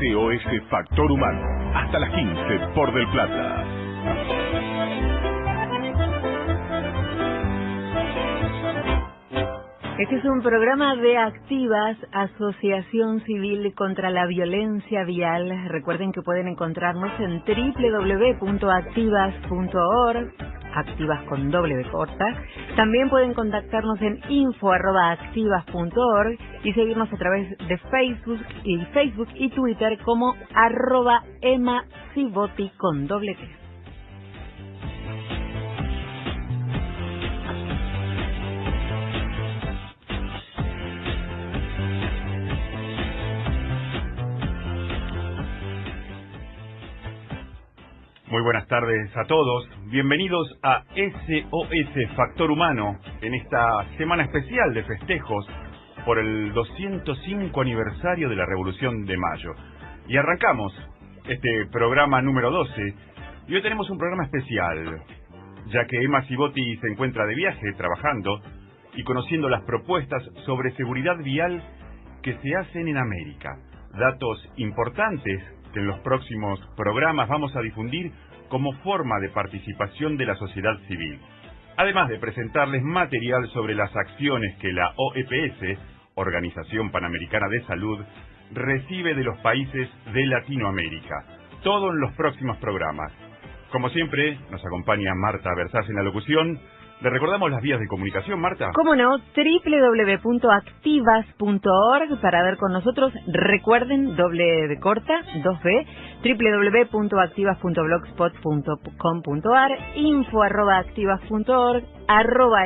SOS Factor Humano. Hasta las 15 por Del Plata. Este es un programa de Activas, Asociación Civil contra la Violencia Vial. Recuerden que pueden encontrarnos en www.activas.org, Activas con doble de corta. También pueden contactarnos en info@activas.org y seguirnos a través de Facebook y Twitter como @emaciboti con doble T. Muy buenas tardes a todos. Bienvenidos a SOS Factor Humano en esta semana especial de festejos por el 205 aniversario de la Revolución de Mayo. Y arrancamos este programa número 12 y hoy tenemos un programa especial, ya que Emma Ciboti se encuentra de viaje trabajando y conociendo las propuestas sobre seguridad vial que se hacen en América. Datos importantes que en los próximos programas vamos a difundir como forma de participación de la sociedad civil, además de presentarles material sobre las acciones que la OEPS, Organización Panamericana de Salud, recibe de los países de Latinoamérica. Todo en los próximos programas. Como siempre, nos acompaña Marta Versás en la locución. ¿Le recordamos las vías de comunicación, Marta? ¿Cómo no? www.activas.org para ver con nosotros. Recuerden, doble de corta, 2B, www.activas.blogspot.com.ar, info@activas.org,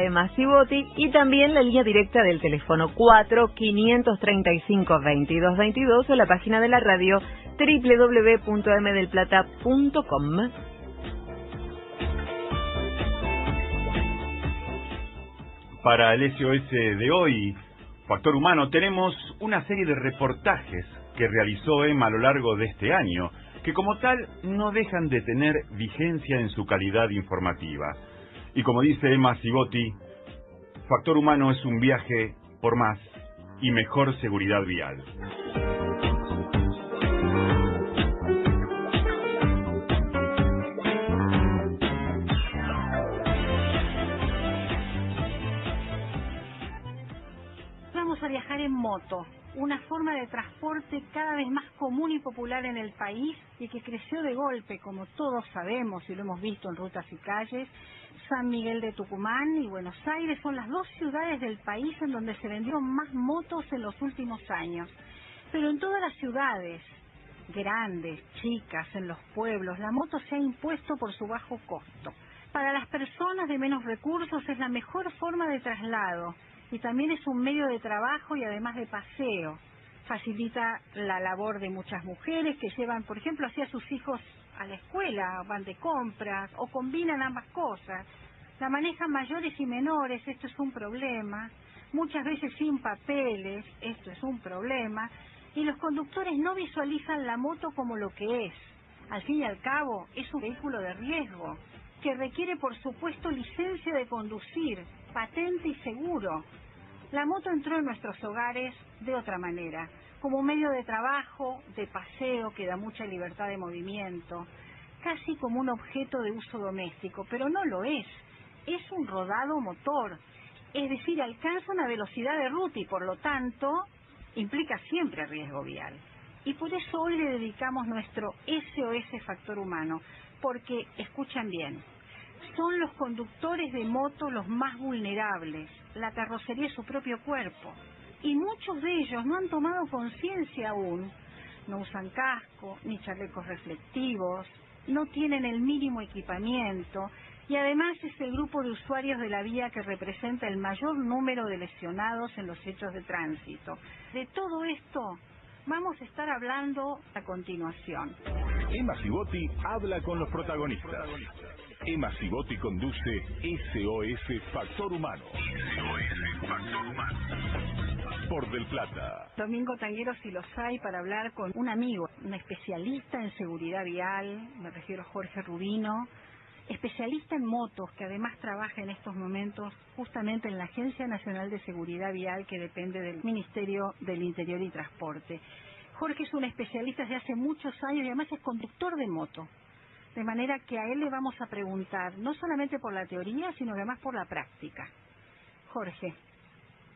@emaciboti y también la línea directa del teléfono 4-535-2222 o la página de la radio www.mdelplata.com. Para el SOS de hoy, Factor Humano, tenemos una serie de reportajes que realizó Emma a lo largo de este año, que como tal no dejan de tener vigencia en su calidad informativa. Y como dice Emma Ciboti, Factor Humano es un viaje por más y mejor seguridad vial. A viajar en moto, una forma de transporte cada vez más común y popular en el país y que creció de golpe, como todos sabemos y lo hemos visto en rutas y calles. San Miguel de Tucumán y Buenos Aires son las dos ciudades del país en donde se vendieron más motos en los últimos años. Pero en todas las ciudades, grandes, chicas, en los pueblos, la moto se ha impuesto por su bajo costo. Para las personas de menos recursos es la mejor forma de traslado y también es un medio de trabajo y además de paseo. Facilita la labor de muchas mujeres que llevan, por ejemplo, así a sus hijos a la escuela, van de compras o combinan ambas cosas. La manejan mayores y menores, esto es un problema. Muchas veces sin papeles, esto es un problema. Y los conductores no visualizan la moto como lo que es. Al fin y al cabo, es un vehículo de riesgo que requiere, por supuesto, licencia de conducir, patente y seguro. La moto entró en nuestros hogares de otra manera, como un medio de trabajo, de paseo que da mucha libertad de movimiento, casi como un objeto de uso doméstico, pero no lo es. Es un rodado motor, es decir, alcanza una velocidad de ruta y por lo tanto implica siempre riesgo vial. Y por eso hoy le dedicamos nuestro SOS Factor Humano, porque, escuchan bien, son los conductores de moto los más vulnerables, la carrocería es su propio cuerpo, y muchos de ellos no han tomado conciencia aún, no usan casco, ni chalecos reflectivos, no tienen el mínimo equipamiento, y además es el grupo de usuarios de la vía que representa el mayor número de lesionados en los hechos de tránsito. De todo esto vamos a estar hablando a continuación. Emma Ciboti habla con los protagonistas. Emma Ciboti conduce SOS Factor Humano. SOS Factor Humano. Por Del Plata. Domingo Tangueros y los hay para hablar con un amigo, un especialista en seguridad vial, me refiero a Jorge Rubino, especialista en motos, que además trabaja en estos momentos justamente en la Agencia Nacional de Seguridad Vial, que depende del Ministerio del Interior y Transporte. Jorge es un especialista desde hace muchos años y además es conductor de moto. De manera que a él le vamos a preguntar, no solamente por la teoría, sino además por la práctica. Jorge.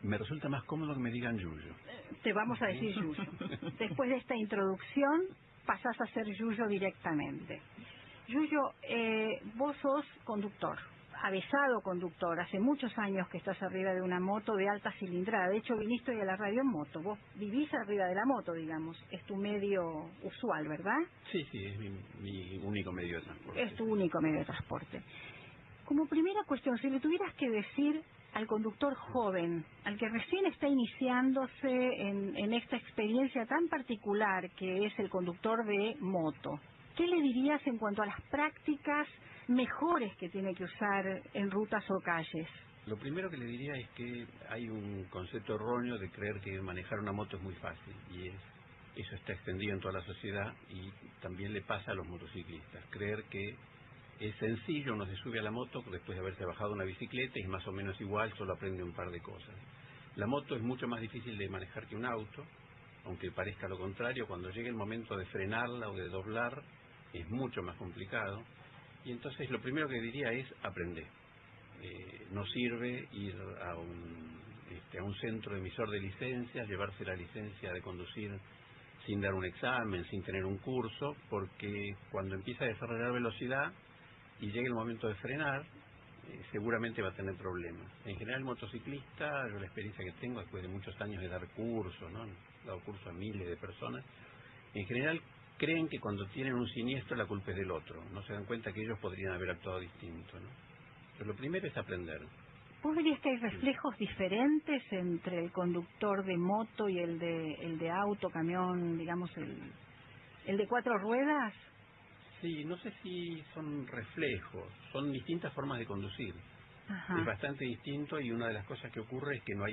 Me resulta más cómodo que me digan Yuyo. Te vamos a decir Yuyo. Después de esta introducción, pasás a ser Yuyo directamente. Yuyo, vos sos conductor, avisado conductor. Hace muchos años que estás arriba de una moto de alta cilindrada. De hecho, viniste hoy a la radio en moto. Vos vivís arriba de la moto, digamos. Es tu medio usual, ¿verdad? Sí, es mi único medio de transporte. Es tu único medio de transporte. Como primera cuestión, si le tuvieras que decir al conductor joven, al que recién está iniciándose en esta experiencia tan particular que es el conductor de moto, ¿qué le dirías en cuanto a las prácticas mejores que tiene que usar en rutas o calles? Lo primero que le diría es que hay un concepto erróneo de creer que manejar una moto es muy fácil, y eso está extendido en toda la sociedad y también le pasa a los motociclistas. Creer que es sencillo, uno se sube a la moto después de haberse bajado una bicicleta y es más o menos igual, solo aprende un par de cosas. La moto es mucho más difícil de manejar que un auto, aunque parezca lo contrario. Cuando llegue el momento de frenarla o de doblar es mucho más complicado, y entonces lo primero que diría es aprender. No sirve ir a un centro emisor de licencias, llevarse la licencia de conducir sin dar un examen, sin tener un curso, porque cuando empieza a desarrollar velocidad y llegue el momento de frenar, seguramente va a tener problemas. En general, el motociclista, yo la experiencia que tengo después de muchos años de dar cursos, ¿no? He dado cursos a miles de personas, en general creen que cuando tienen un siniestro la culpa es del otro, no se dan cuenta que ellos podrían haber actuado distinto, ¿no? Entonces, lo primero es aprender. ¿Vos dirías que hay reflejos diferentes entre el conductor de moto y el de auto, camión, digamos, el de 4 ruedas? Sí, no sé si son reflejos, son distintas formas de conducir. Ajá. Es bastante distinto, y una de las cosas que ocurre es que no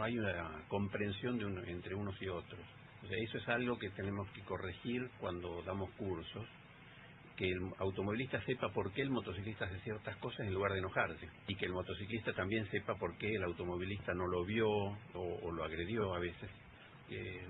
hay una comprensión entre unos y otros. O sea, eso es algo que tenemos que corregir cuando damos cursos, que el automovilista sepa por qué el motociclista hace ciertas cosas en lugar de enojarse, y que el motociclista también sepa por qué el automovilista no lo vio o lo agredió a veces.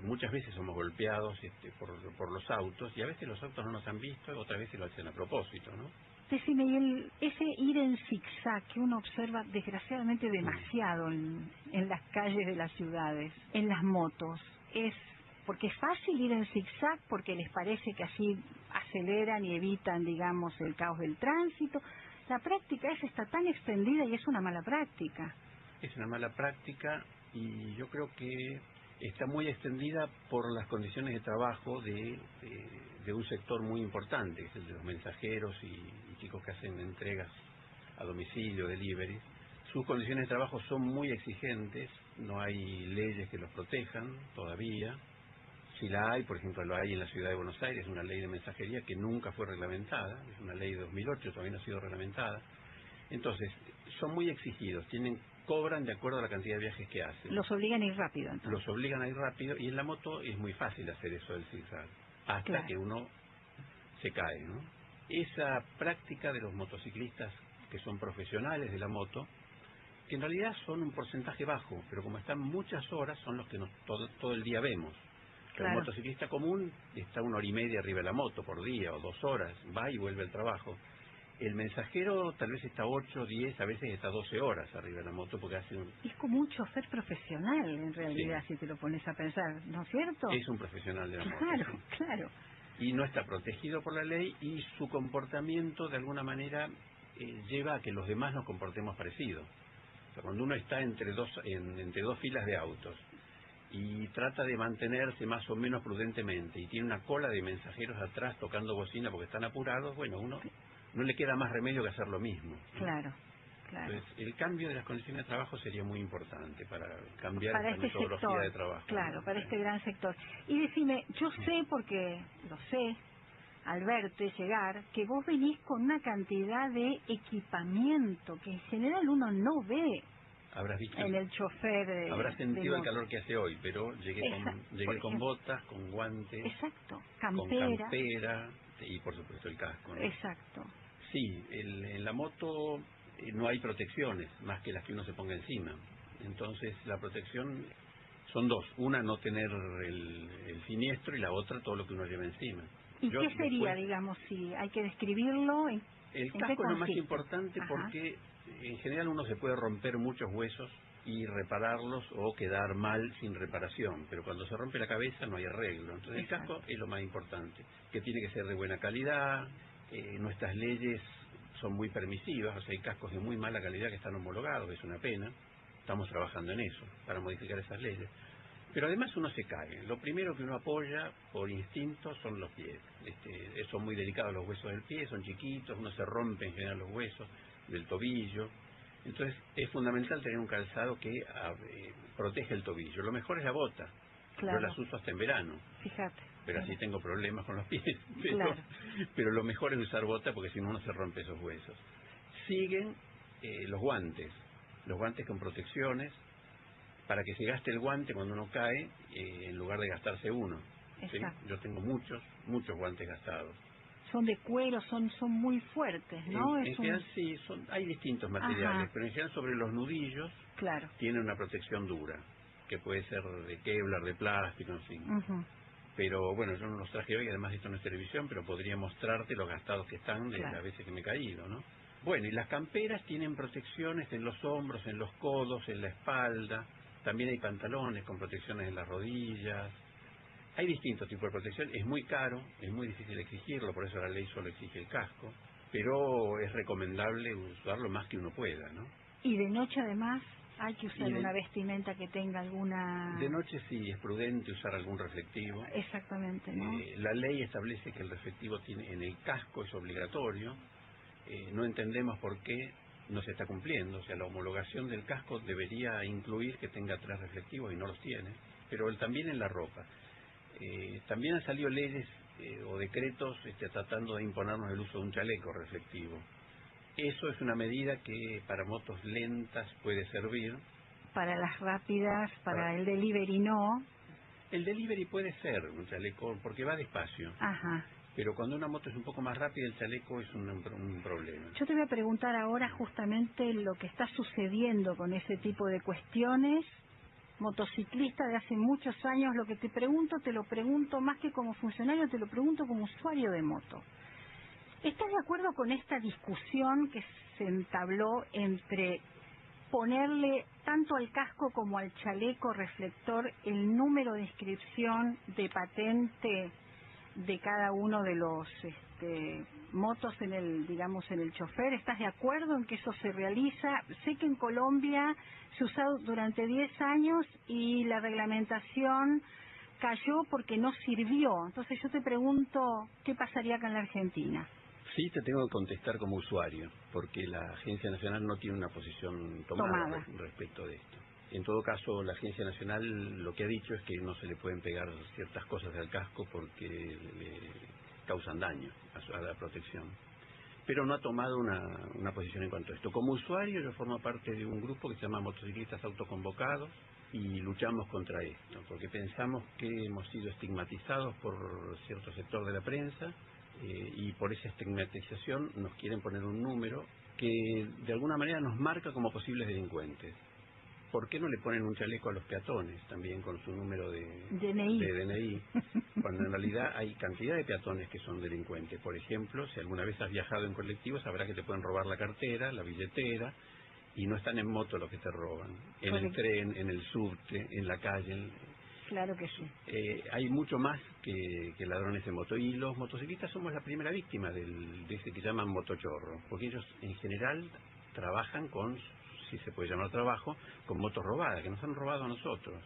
Muchas veces somos golpeados por los autos, y a veces los autos no nos han visto, otras veces lo hacen a propósito, ¿no? Decime, y ese ir en zigzag que uno observa desgraciadamente demasiado en las calles de las ciudades, en las motos, ¿es porque es fácil ir en zigzag, porque les parece que así aceleran y evitan, digamos, el caos del tránsito? La práctica esa está tan extendida y es una mala práctica. Es una mala práctica, y yo creo que está muy extendida por las condiciones de trabajo de un sector muy importante, que es el de los mensajeros y chicos que hacen entregas a domicilio, delivery. Sus condiciones de trabajo son muy exigentes, no hay leyes que los protejan todavía. Si la hay, por ejemplo, lo hay en la ciudad de Buenos Aires, una ley de mensajería que nunca fue reglamentada, es una ley de 2008, todavía no ha sido reglamentada. Entonces, son muy exigidos, cobran de acuerdo a la cantidad de viajes que hacen. Los obligan a ir rápido, entonces. Los obligan a ir rápido, y en la moto es muy fácil hacer eso del zigzag, hasta Claro. que uno se cae, ¿no? Esa práctica de los motociclistas que son profesionales de la moto, que en realidad son un porcentaje bajo, pero como están muchas horas, son los que todo el día vemos. Claro. El motociclista común está 1 hora y media arriba de la moto por día, o 2 horas, va y vuelve al trabajo. El mensajero tal vez está 8, 10, a veces está 12 horas arriba de la moto, porque hace Es como un chofer profesional, en realidad, Sí. si te lo pones a pensar, ¿no es cierto? es un profesional de la moto. Claro, Sí. claro. Y no está protegido por la ley, y su comportamiento de alguna manera lleva a que los demás nos comportemos parecidos. O sea, cuando uno está entre dos filas de autos y trata de mantenerse más o menos prudentemente y tiene una cola de mensajeros atrás tocando bocina porque están apurados, bueno, uno no le queda más remedio que hacer lo mismo, ¿no? Claro, claro. Entonces, el cambio de las condiciones de trabajo sería muy importante para cambiar Para esta este metodología sector, de trabajo. claro, ¿no? para este gran sector. Y decime, yo sé, porque lo sé, al verte llegar, que vos venís con una cantidad de equipamiento que en general uno no ve Habrás visto, en el chofer. habrás sentido de el moto. calor que hace hoy, pero llegué Exacto, por con ejemplo. botas, con guantes, Exacto, con campera. campera y por supuesto el casco, ¿no? Exacto. Sí, en la moto no hay protecciones más que las que uno se ponga encima. Entonces la protección Son dos. Una, no tener el siniestro, y la otra, todo lo que uno lleva encima. ¿Y qué sería, digamos, si hay que describirlo? El casco es lo más importante. Ajá. Porque en general uno se puede romper muchos huesos y repararlos o quedar mal sin reparación, pero cuando se rompe la cabeza no hay arreglo. Entonces Exacto. el casco es lo más importante, que tiene que ser de buena calidad. Nuestras leyes son muy permisivas, o sea, hay cascos de muy mala calidad que están homologados, es una pena. Estamos trabajando en eso, para modificar esas leyes. Pero además uno se cae. Lo primero que uno apoya por instinto son los pies. Son muy delicados los huesos del pie, son chiquitos, uno se rompe en general los huesos del tobillo. Entonces es fundamental tener un calzado que protege el tobillo. Lo mejor es la bota. Claro. Yo las uso hasta en verano. Fíjate. Pero así tengo problemas con los pies. Claro. Pero lo mejor es usar bota, porque si no uno se rompe esos huesos. Siguen los guantes. Los guantes con protecciones, para que se gaste el guante cuando uno cae, en lugar de gastarse uno. ¿Sí? Yo tengo muchos guantes gastados. Son de cuero, son muy fuertes, ¿no? En general sí, hay distintos materiales. Ajá. Pero en general sobre los nudillos, claro, tiene una protección dura, que puede ser de Kevlar, de plástico, en fin. Pero bueno, yo no los traje hoy, además esto no es televisión, pero podría mostrarte los gastados que están de las veces que me he caído, ¿no? Bueno, y las camperas tienen protecciones en los hombros, en los codos, en la espalda. También hay pantalones con protecciones en las rodillas. Hay distintos tipos de protección. Es muy caro, es muy difícil exigirlo, por eso la ley solo exige el casco. Pero es recomendable usarlo más que uno pueda, ¿no? Y de noche además hay que usar una vestimenta que tenga alguna... De noche sí, es prudente usar algún reflectivo. Exactamente, ¿no? La ley establece que el reflectivo en el casco es obligatorio. No entendemos por qué no se está cumpliendo. O sea, la homologación del casco debería incluir que tenga 3 reflectivos y no los tiene. Pero también en la ropa. También han salido leyes o decretos tratando de imponernos el uso de un chaleco reflectivo. Eso es una medida que para motos lentas puede servir. Para las rápidas, para el delivery no. El delivery puede ser un chaleco porque va despacio. Ajá. Pero cuando una moto es un poco más rápida, el chaleco es un problema. Yo te voy a preguntar ahora justamente lo que está sucediendo con ese tipo de cuestiones. Motociclista de hace muchos años, lo que te lo pregunto más que como funcionario, te lo pregunto como usuario de moto. ¿Estás de acuerdo con esta discusión que se entabló entre ponerle tanto al casco como al chaleco reflector el número de inscripción de patente de cada uno de los motos en el chofer? ¿Estás de acuerdo en que eso se realiza? Sé que en Colombia se ha usado durante 10 años y la reglamentación cayó porque no sirvió. Entonces yo te pregunto, ¿qué pasaría acá en la Argentina? Sí, te tengo que contestar como usuario, porque la Agencia Nacional no tiene una posición tomada respecto de esto. En todo caso, la Agencia Nacional lo que ha dicho es que no se le pueden pegar ciertas cosas al casco porque le causan daño a la protección. Pero no ha tomado una posición en cuanto a esto. Como usuario, yo formo parte de un grupo que se llama Motociclistas Autoconvocados y luchamos contra esto, porque pensamos que hemos sido estigmatizados por cierto sector de la prensa y por esa estigmatización nos quieren poner un número que de alguna manera nos marca como posibles delincuentes. ¿Por qué no le ponen un chaleco a los peatones también con su número de DNI? Cuando en realidad hay cantidad de peatones que son delincuentes. Por ejemplo, si alguna vez has viajado en colectivo, sabrás que te pueden robar la cartera, la billetera, y no están en moto los que te roban. En el tren, en el subte, en la calle. Claro que sí. Hay mucho más que ladrones en moto. Y los motociclistas somos la primera víctima de ese que llaman motochorro. Porque ellos en general trabajan con, si se puede llamar trabajo, con motos robadas, que nos han robado a nosotros.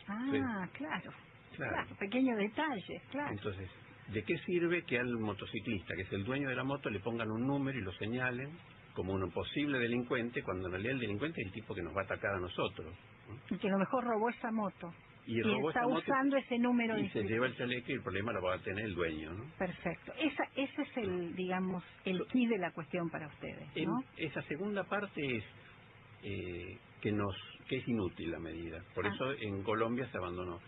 Ah, ¿sí? Claro. Pequeño detalle, claro. Entonces, ¿de qué sirve que al motociclista, que es el dueño de la moto, le pongan un número y lo señalen como un posible delincuente, cuando en realidad el delincuente es el tipo que nos va a atacar a nosotros, ¿no? Y que a lo mejor robó esa moto. Y está usando ese número y se lleva el chaleco y el problema lo va a tener el dueño, ¿no? Perfecto. Ese es el key de la cuestión para ustedes, ¿no? Esa segunda parte es que es inútil la medida. Por eso en Colombia se abandonó.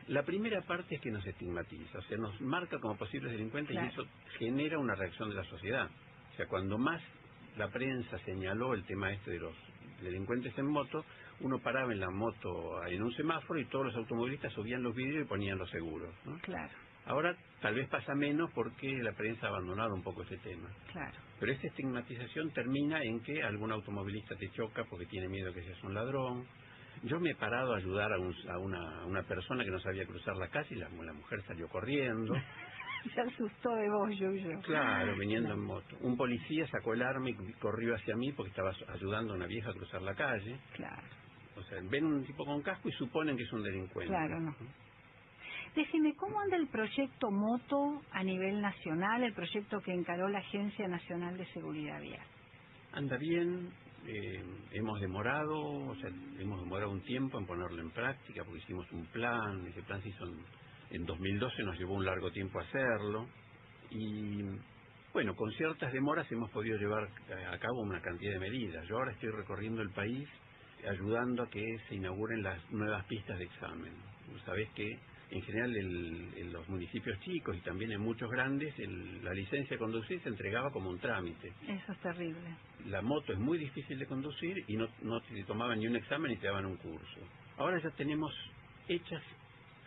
La primera parte es que nos estigmatiza, o sea, nos marca como posibles delincuentes, y eso genera una reacción de la sociedad. O sea, cuando más la prensa señaló el tema de los delincuentes en moto, uno paraba en la moto en un semáforo y todos los automovilistas subían los vidrios y ponían los seguros, ¿no? Claro. Ahora tal vez pasa menos porque la prensa ha abandonado un poco ese tema. Claro. Pero esta estigmatización termina en que algún automovilista te choca porque tiene miedo que seas un ladrón. Yo me he parado a ayudar a una persona que no sabía cruzar la calle y la mujer salió corriendo. Se asustó de vos, Yuyo. Claro, viniendo en moto. Un policía sacó el arma y corrió hacia mí porque estaba ayudando a una vieja a cruzar la calle. Claro. O sea, ven un tipo con casco y suponen que es un delincuente. Claro, no. Decime, ¿cómo anda el proyecto Moto a nivel nacional, el proyecto que encaró la Agencia Nacional de Seguridad Vial? Anda bien, hemos demorado un tiempo en ponerlo en práctica porque hicimos un plan, ese plan se hizo en 2012, nos llevó un largo tiempo hacerlo y bueno, con ciertas demoras hemos podido llevar a cabo una cantidad de medidas. Yo ahora estoy recorriendo el país ayudando a que se inauguren las nuevas pistas de examen. Sabés que en general en los municipios chicos y también en muchos grandes la licencia de conducir se entregaba como un trámite. Eso es terrible. La moto es muy difícil de conducir y no te tomaban ni un examen ni te daban un curso. Ahora ya tenemos hechas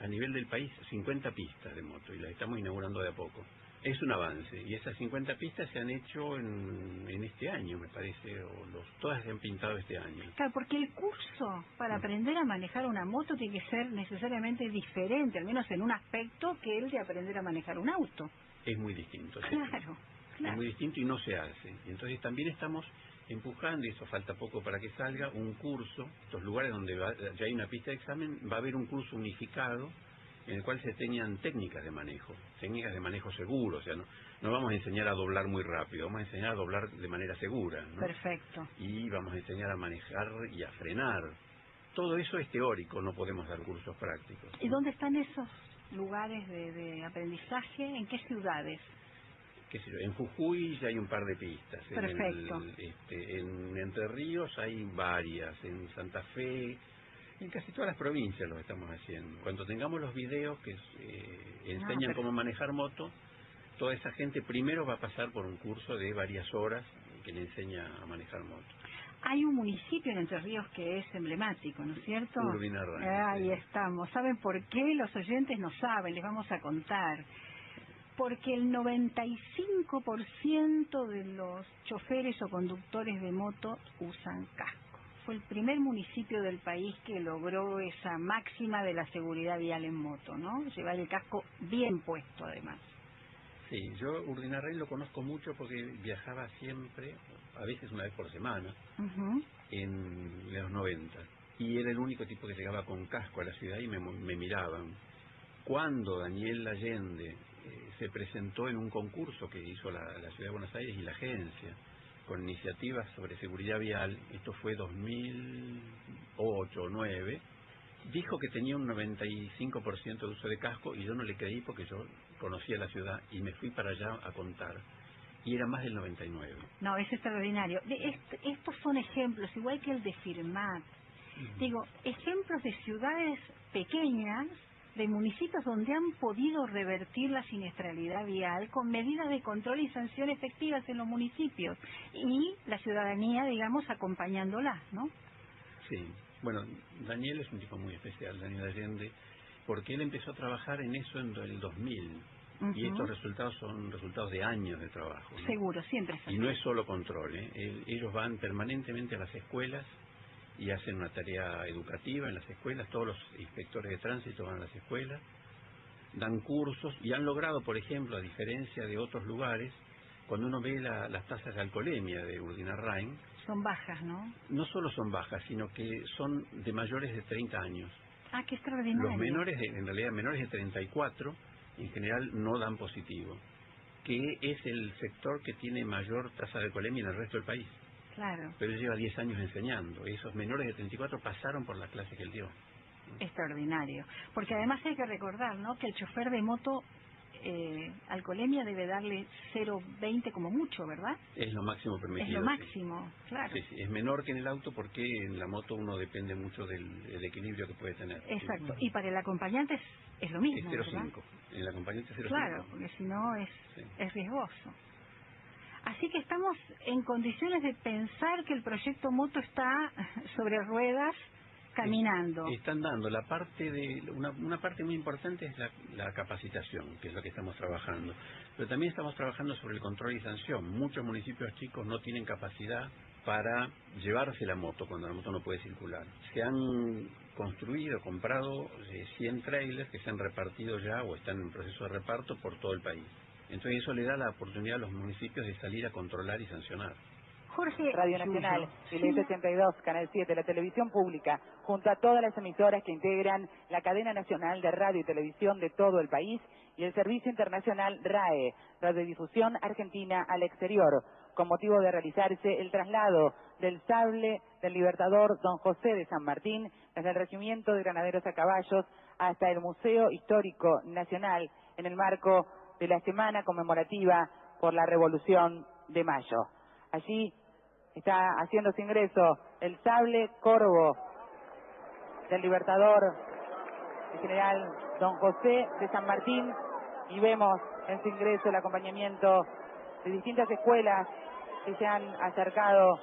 a nivel del país 50 pistas de moto y las estamos inaugurando de a poco. Es un avance y esas 50 pistas se han hecho en este año, me parece, todas se han pintado este año. Claro, porque el curso para aprender a manejar una moto tiene que ser necesariamente diferente, al menos en un aspecto, que el de aprender a manejar un auto. Es muy distinto. Claro, Es muy distinto y no se hace. Y entonces también estamos empujando, y eso falta poco para que salga, un curso, estos lugares donde ya hay una pista de examen, va a haber un curso unificado en el cual se enseñan técnicas de manejo seguro, o sea, no vamos a enseñar a doblar muy rápido, vamos a enseñar a doblar de manera segura, ¿no? Perfecto. Y vamos a enseñar a manejar y a frenar. Todo eso es teórico, no podemos dar cursos prácticos. ¿Y dónde están esos lugares de aprendizaje? ¿En qué ciudades? En Jujuy ya hay un par de pistas. Perfecto. En Entre Ríos hay varias, en Santa Fe, en casi todas las provincias lo estamos haciendo. Cuando tengamos los videos que enseñan cómo manejar moto, toda esa gente primero va a pasar por un curso de varias horas que le enseña a manejar moto. Hay un municipio en Entre Ríos que es emblemático, ¿no es cierto? Urdinarrain. Ahí estamos. ¿Saben por qué? Los oyentes no saben, les vamos a contar. Porque el 95% de los choferes o conductores de moto usan casco. Fue el primer municipio del país que logró esa máxima de la seguridad vial en moto, ¿no? Llevar el casco bien puesto, además. Sí, yo Urdinarrain lo conozco mucho porque viajaba siempre, a veces una vez por semana, en los 90. Y era el único tipo que llegaba con casco a la ciudad y me miraban. Cuando Daniel Allende se presentó en un concurso que hizo la Ciudad de Buenos Aires y la agencia, con iniciativas sobre seguridad vial, esto fue 2008 o 2009, dijo que tenía un 95% de uso de casco y yo no le creí porque yo conocía la ciudad y me fui para allá a contar. Y era más del 99. No, es extraordinario. Estos son ejemplos, igual que el de Firmat. Digo, ejemplos de ciudades pequeñas, de municipios donde han podido revertir la siniestralidad vial con medidas de control y sanción efectivas en los municipios y la ciudadanía, digamos, acompañándolas, ¿no? Sí, bueno, Daniel es un tipo muy especial, Daniel Allende, porque él empezó a trabajar en eso en el 2000 y estos resultados son resultados de años de trabajo, ¿no? Seguro, siempre es así. Y no es solo control, ellos van permanentemente a las escuelas y hacen una tarea educativa en las escuelas, todos los inspectores de tránsito van a las escuelas, dan cursos y han logrado, por ejemplo, a diferencia de otros lugares, cuando uno ve las tasas de alcoholemia de Urdinarrain, son bajas, ¿no? No solo son bajas, sino que son de mayores de 30 años. Ah, qué extraordinario. Los menores, en realidad menores de 34, en general no dan positivo, que es el sector que tiene mayor tasa de alcoholemia en el resto del país. Claro. Pero él lleva 10 años enseñando. Esos menores de 34 pasaron por la clase que él dio. Extraordinario. Porque además hay que recordar, ¿no?, que el chofer de moto alcoholemia debe darle 0,20 como mucho, ¿verdad? Es lo máximo permitido. Es lo máximo, sí. Claro. Sí, es menor que en el auto porque en la moto uno depende mucho del equilibrio que puede tener. Exacto. Y para el acompañante es lo mismo, es 0,5. En el acompañante es 0,5. Claro, porque si no es riesgoso. Así que estamos en condiciones de pensar que el proyecto Moto está sobre ruedas, caminando. Están dando la parte de una parte muy importante es la capacitación, que es lo que estamos trabajando, pero también estamos trabajando sobre el control y sanción. Muchos municipios chicos no tienen capacidad para llevarse la moto cuando la moto no puede circular. Se han comprado 100 trailers que se han repartido ya o están en proceso de reparto por todo el país. Entonces eso le da la oportunidad a los municipios de salir a controlar y sancionar. Jorge, Radio Nacional, el 82, Canal 7, la televisión pública, junto a todas las emisoras que integran la cadena nacional de radio y televisión de todo el país y el servicio internacional RAE, Radiodifusión Argentina al Exterior, con motivo de realizarse el traslado del sable del Libertador Don José de San Martín desde el Regimiento de Granaderos a Caballos hasta el Museo Histórico Nacional en el marco de la semana conmemorativa por la Revolución de Mayo. Allí está haciendo su ingreso el sable corvo del Libertador, el general Don José de San Martín, y vemos en su ingreso el acompañamiento de distintas escuelas que se han acercado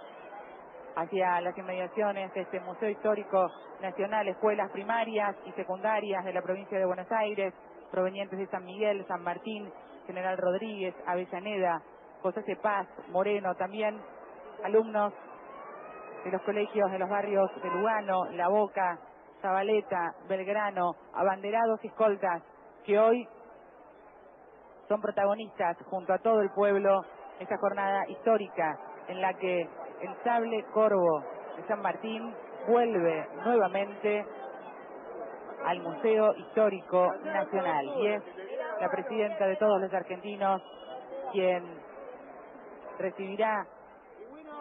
hacia las inmediaciones de este Museo Histórico Nacional, escuelas primarias y secundarias de la provincia de Buenos Aires, provenientes de San Miguel, San Martín, General Rodríguez, Avellaneda, José C. Paz, Moreno, también alumnos de los colegios de los barrios de Lugano, La Boca, Zabaleta, Belgrano, abanderados y escoltas, que hoy son protagonistas junto a todo el pueblo de esta jornada histórica en la que el sable corvo de San Martín vuelve nuevamente al Museo Histórico Nacional, y es la presidenta de todos los argentinos quien recibirá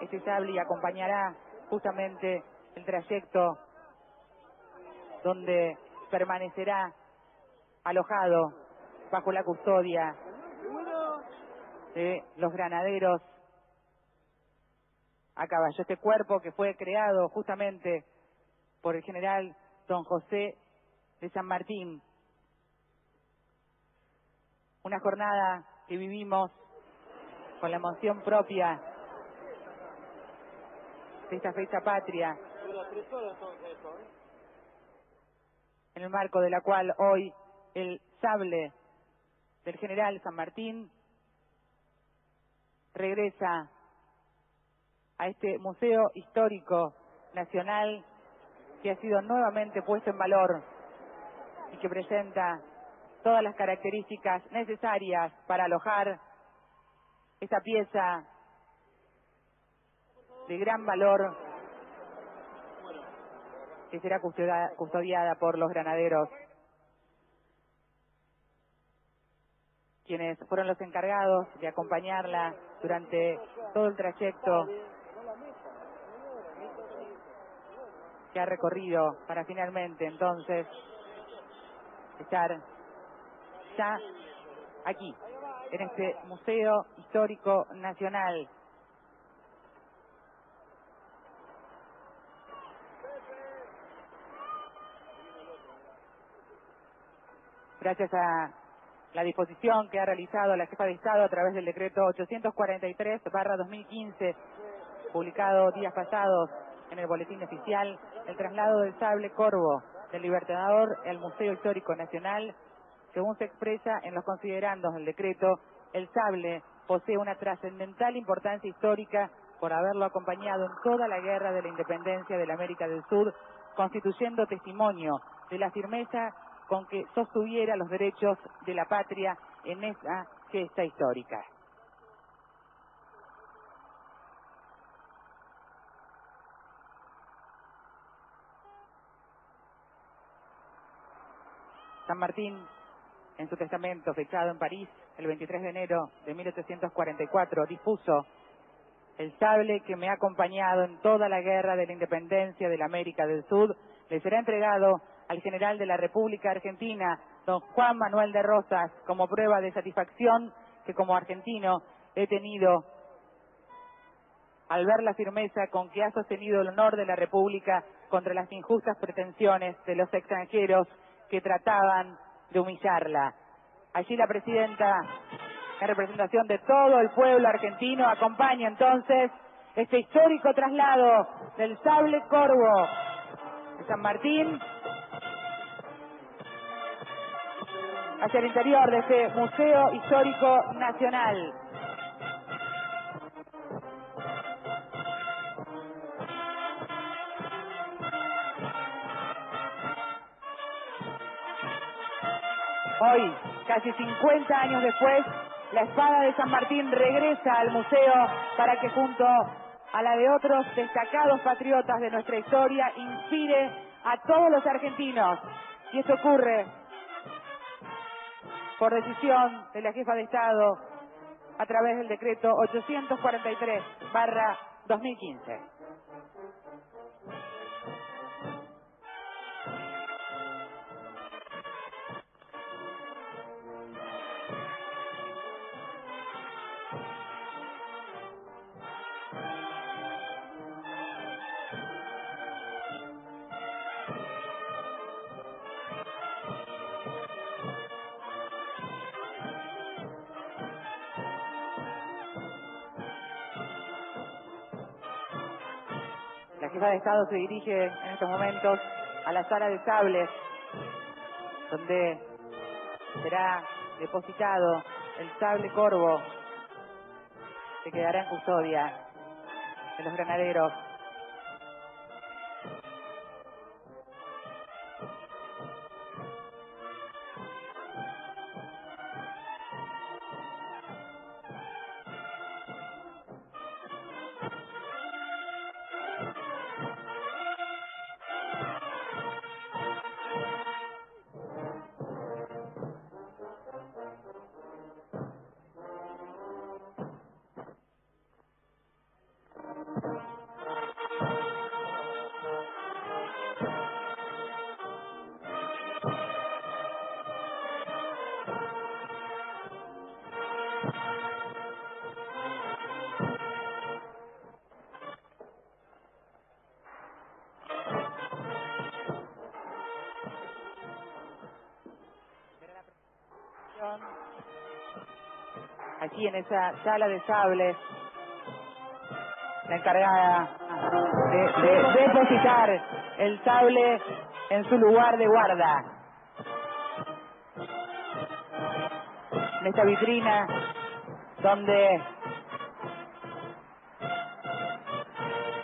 este sable y acompañará justamente el trayecto donde permanecerá alojado bajo la custodia de los granaderos a caballo. Este cuerpo que fue creado justamente por el general Don José de San Martín. Una jornada que vivimos con la emoción propia de esta fecha patria, en el marco de la cual hoy el sable del general San Martín regresa a este Museo Histórico Nacional que ha sido nuevamente puesto en valor y que presenta todas las características necesarias para alojar esta pieza de gran valor que será custodiada por los granaderos, quienes fueron los encargados de acompañarla durante todo el trayecto que ha recorrido para finalmente entonces estar ya aquí, en este Museo Histórico Nacional. Gracias a la disposición que ha realizado la jefa de Estado a través del decreto 843/2015, publicado días pasados en el Boletín Oficial, el traslado del sable corvo del Libertador al Museo Histórico Nacional. Según se expresa en los considerandos del decreto, el sable posee una trascendental importancia histórica por haberlo acompañado en toda la guerra de la independencia de la América del Sur, constituyendo testimonio de la firmeza con que sostuviera los derechos de la patria en esa gesta histórica. San Martín, en su testamento fechado en París el 23 de enero de 1844, dispuso: el sable que me ha acompañado en toda la guerra de la independencia de la América del Sur le será entregado al general de la República Argentina, don Juan Manuel de Rosas, como prueba de satisfacción que como argentino he tenido al ver la firmeza con que ha sostenido el honor de la República contra las injustas pretensiones de los extranjeros que trataban de humillarla. Allí la presidenta en representación de todo el pueblo argentino, acompaña entonces este histórico traslado del sable corvo de San Martín hacia el interior de este Museo Histórico Nacional. Hoy, casi 50 años después, la espada de San Martín regresa al museo para que junto a la de otros destacados patriotas de nuestra historia inspire a todos los argentinos. Y esto ocurre por decisión de la jefa de Estado a través del decreto 843/2015. La jefa de Estado se dirige en estos momentos a la sala de sables, donde será depositado el sable corvo que quedará en custodia de los granaderos. Aquí en esa sala de sables, la encargada de depositar el sable en su lugar de guarda. En esta vitrina donde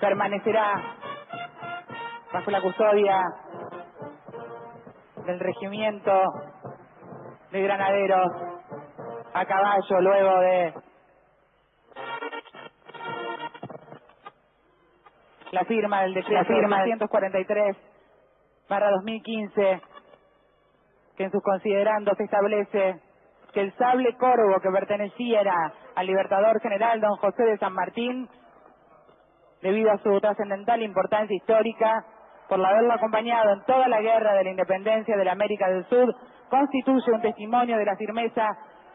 permanecerá bajo la custodia del regimiento de granaderos a caballo, luego de la firma del decreto 843/2015, que en sus considerandos establece que el sable corvo que perteneciera al libertador general don José de San Martín, debido a su trascendental importancia histórica, por haberlo acompañado en toda la guerra de la independencia de la América del Sur, constituye un testimonio de la firmeza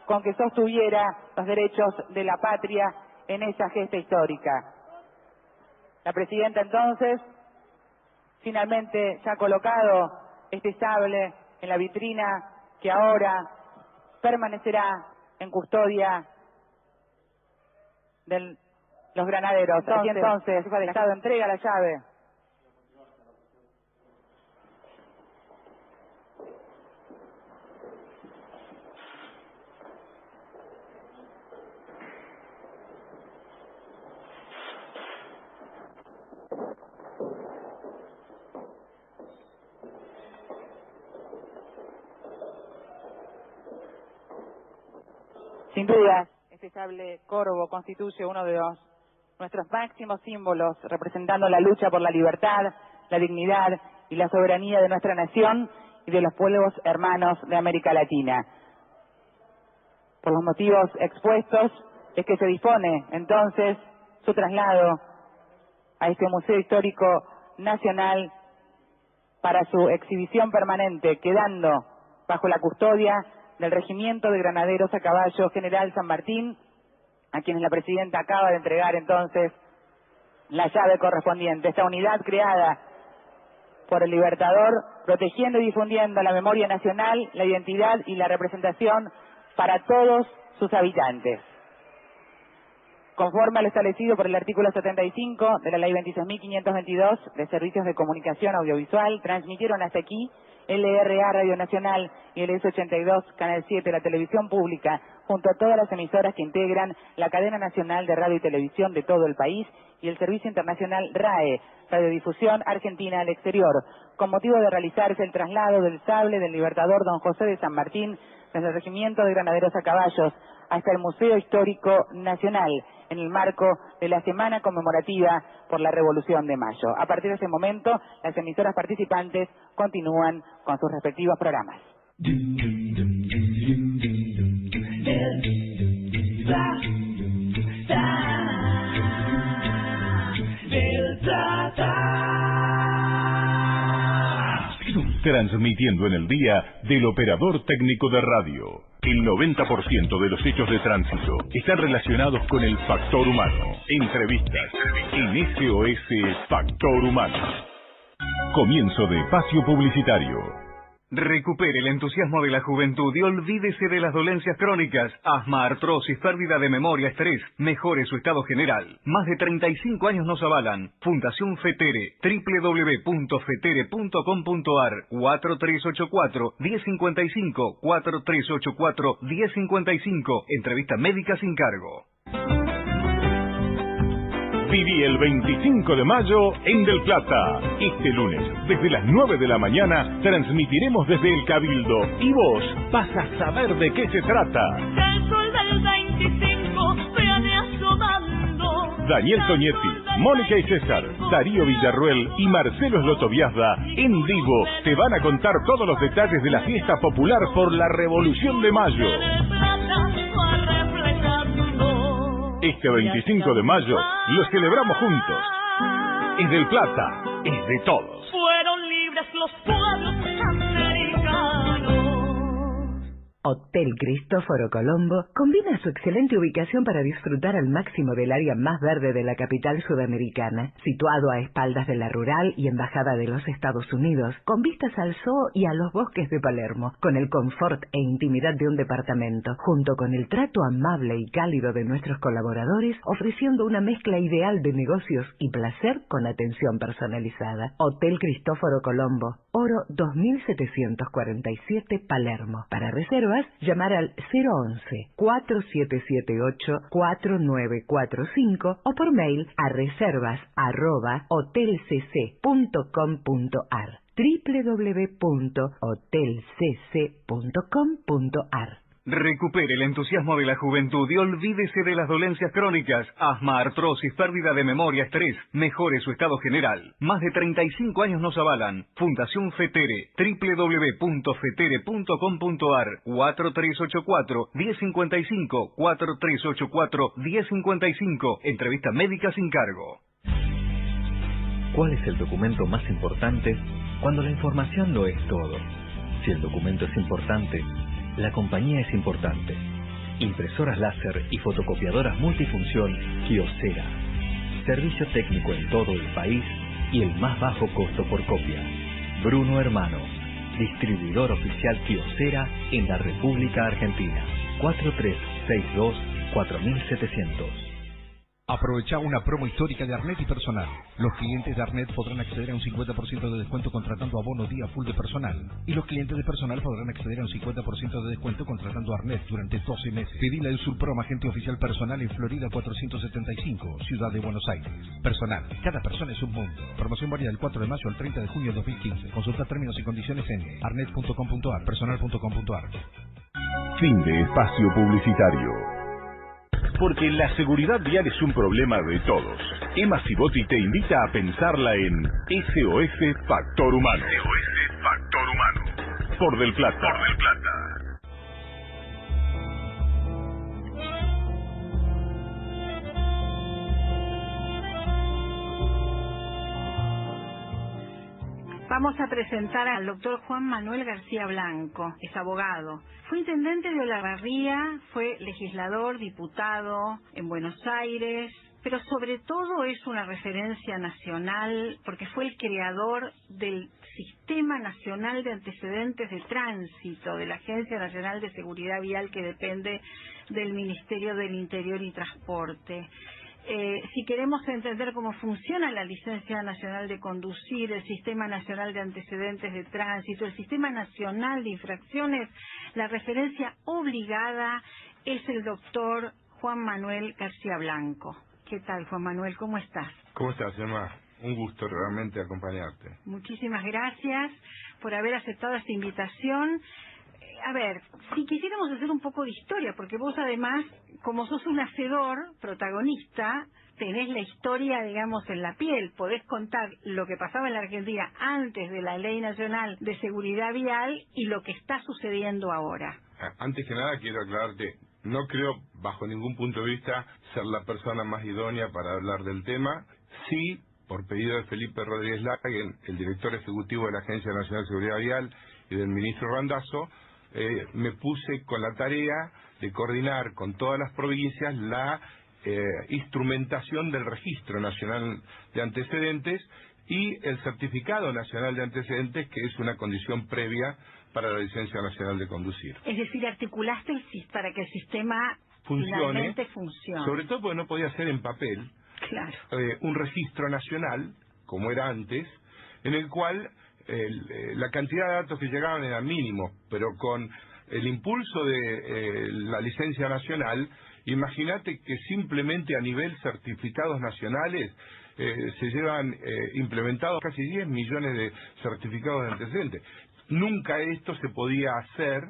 con que sostuviera los derechos de la patria en esa gesta histórica. La presidenta entonces, finalmente ya ha colocado este sable en la vitrina que ahora permanecerá en custodia de los granaderos. Así entonces, la jefa de Estado entrega la llave. Sin duda, este sable corvo constituye uno de nuestros máximos símbolos, representando la lucha por la libertad, la dignidad y la soberanía de nuestra nación y de los pueblos hermanos de América Latina. Por los motivos expuestos, es que se dispone entonces su traslado a este Museo Histórico Nacional para su exhibición permanente, quedando bajo la custodia del Regimiento de Granaderos a Caballo General San Martín, a quienes la presidenta acaba de entregar entonces la llave correspondiente. Esta unidad creada por el Libertador, protegiendo y difundiendo la memoria nacional, la identidad y la representación para todos sus habitantes. Conforme a lo establecido por el artículo 75 de la Ley 26.522 de Servicios de Comunicación Audiovisual, transmitieron hasta aquí LRA Radio Nacional y el S82 Canal 7, la televisión pública, junto a todas las emisoras que integran la cadena nacional de radio y televisión de todo el país y el servicio internacional RAE, Radiodifusión Argentina al Exterior, con motivo de realizarse el traslado del sable del Libertador Don José de San Martín desde el Regimiento de Granaderos a Caballos hasta el Museo Histórico Nacional, en el marco de la Semana Conmemorativa por la Revolución de Mayo. A partir de ese momento, las emisoras participantes continúan con sus respectivos programas. Transmitiendo en el día del operador técnico de radio. El 90% de los hechos de tránsito están relacionados con el factor humano. Entrevistas en SOS Factor Humano. Comienzo de espacio publicitario. Recupere el entusiasmo de la juventud y olvídese de las dolencias crónicas, asma, artrosis, pérdida de memoria, estrés. Mejore su estado general. Más de 35 años nos avalan. Fundación FETERE, www.fetere.com.ar, 4384-1055, 4384-1055. Entrevista médica sin cargo. Viví el 25 de mayo en Del Plata. Este lunes, desde las 9 de la mañana, transmitiremos desde el Cabildo. Y vos vas a saber de qué se trata. El sol del 25 viene asomando. Daniel Toñetti, Mónica y César, Darío Villarruel y Marcelo Slotoviazda, en vivo, te van a contar todos los detalles de la fiesta popular por la Revolución de Mayo. Este 25 de mayo lo celebramos juntos. Es del Plata, es de todos. Fueron libres los pueblos americanos. Hotel Cristóforo Colombo combina su excelente ubicación para disfrutar al máximo del área más verde de la capital sudamericana, situado a espaldas de la rural y embajada de los Estados Unidos, con vistas al zoo y a los bosques de Palermo, con el confort e intimidad de un departamento, junto con el trato amable y cálido de nuestros colaboradores, ofreciendo una mezcla ideal de negocios y placer con atención personalizada. Hotel Cristóforo Colombo, Oro 2747, Palermo. Para reservas, llamar al 011-4778-4945 o por mail a reservas@hotelcc.com.ar, www.hotelcc.com.ar. Recupere el entusiasmo de la juventud y olvídese de las dolencias crónicas, asma, artrosis, pérdida de memoria, estrés. Mejore su estado general. Más de 35 años nos avalan. Fundación FETERE, www.fetere.com.ar, 4384-1055, 4384-1055. Entrevista médica sin cargo. ¿Cuál es el documento más importante cuando la información lo es todo? Si el documento es importante, la compañía es importante. Impresoras láser y fotocopiadoras multifunción Kyocera. Servicio técnico en todo el país y el más bajo costo por copia. Bruno Hermanos, distribuidor oficial Kyocera en la República Argentina. 4362-4700. Aprovecha una promo histórica de Arnet y Personal. Los clientes de Arnet podrán acceder a un 50% de descuento contratando abono día full de personal. Y los clientes de Personal podrán acceder a un 50% de descuento contratando Arnet durante 12 meses. Pedila el Surprom, agente oficial Personal en Florida 475, Ciudad de Buenos Aires. Personal, cada persona es un mundo. Promoción válida del 4 de mayo al 30 de junio de 2015. Consulta términos y condiciones en arnet.com.ar, personal.com.ar. Fin de espacio publicitario. Porque la seguridad vial es un problema de todos. Emma Cibotti te invita a pensarla en SOS Factor Humano. SOS Factor Humano. Por Del Plata. Por Del Plata. Vamos a presentar al doctor Juan Manuel García Blanco, es abogado. Fue intendente de Olavarría, fue legislador, diputado en Buenos Aires, pero sobre todo es una referencia nacional porque fue el creador del Sistema Nacional de Antecedentes de Tránsito de la Agencia Nacional de Seguridad Vial, que depende del Ministerio del Interior y Transporte. Si queremos entender cómo funciona la Licencia Nacional de Conducir, el Sistema Nacional de Antecedentes de Tránsito, el Sistema Nacional de Infracciones, la referencia obligada es el doctor Juan Manuel García Blanco. ¿Qué tal, Juan Manuel? ¿Cómo estás? ¿Cómo estás, Emma? Un gusto realmente acompañarte. Muchísimas gracias por haber aceptado esta invitación. A ver, si quisiéramos hacer un poco de historia, porque vos además, como sos un hacedor, protagonista, tenés la historia, digamos, en la piel, podés contar lo que pasaba en la Argentina antes de la Ley Nacional de Seguridad Vial y lo que está sucediendo ahora. Antes que nada quiero aclararte, no creo bajo ningún punto de vista ser la persona más idónea para hablar del tema. Sí, por pedido de Felipe Rodríguez Larraín, el director ejecutivo de la Agencia Nacional de Seguridad Vial, y del ministro Randazzo, me puse con la tarea de coordinar con todas las provincias la instrumentación del Registro Nacional de Antecedentes y el Certificado Nacional de Antecedentes, que es una condición previa para la Licencia Nacional de Conducir. Es decir, articulaste para que el sistema finalmente funcione. Sobre todo porque no podía ser en papel. Claro. Un registro nacional, como era antes, en el cual la cantidad de datos que llegaban era mínimo, pero con el impulso de la licencia nacional, imagínate que simplemente a nivel certificados nacionales se llevan implementados casi 10 millones de certificados de antecedentes. Nunca esto se podía hacer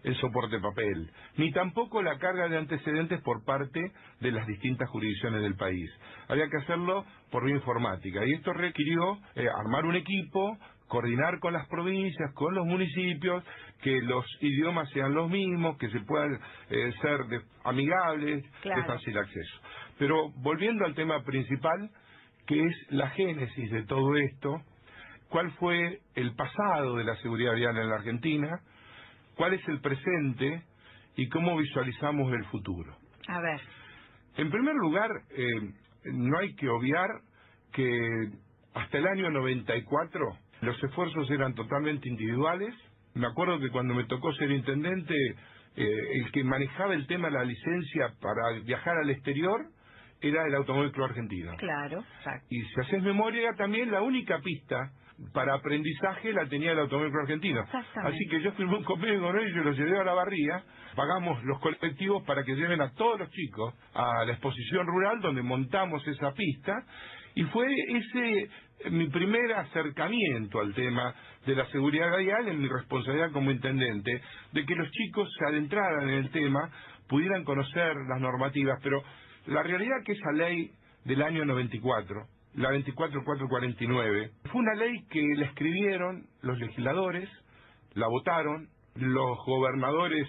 el soporte papel, ni tampoco la carga de antecedentes por parte de las distintas jurisdicciones del país. Había que hacerlo por vía informática, y esto requirió armar un equipo, coordinar con las provincias, con los municipios, que los idiomas sean los mismos, que se puedan ser amigables, claro, de fácil acceso. Pero volviendo al tema principal, que es la génesis de todo esto, ¿cuál fue el pasado de la seguridad vial en la Argentina? ¿Cuál es el presente? ¿Y cómo visualizamos el futuro? A ver. En primer lugar, no hay que obviar que hasta el año 94 los esfuerzos eran totalmente individuales. Me acuerdo que cuando me tocó ser intendente, el que manejaba el tema de la licencia para viajar al exterior era el Automóvil Club Argentino. Claro, exacto. Y si haces memoria, también la única pista para aprendizaje la tenía el Automóvil Club Argentino. Así que yo firmé un convenio con ellos, yo los llevé a la barría, pagamos los colectivos para que lleven a todos los chicos a la exposición rural donde montamos esa pista, y fue ese mi primer acercamiento al tema de la seguridad vial en mi responsabilidad como intendente, de que los chicos se adentraran en el tema, pudieran conocer las normativas, pero la realidad es que esa ley del año 94, la 24449, fue una ley que la escribieron los legisladores, la votaron, los gobernadores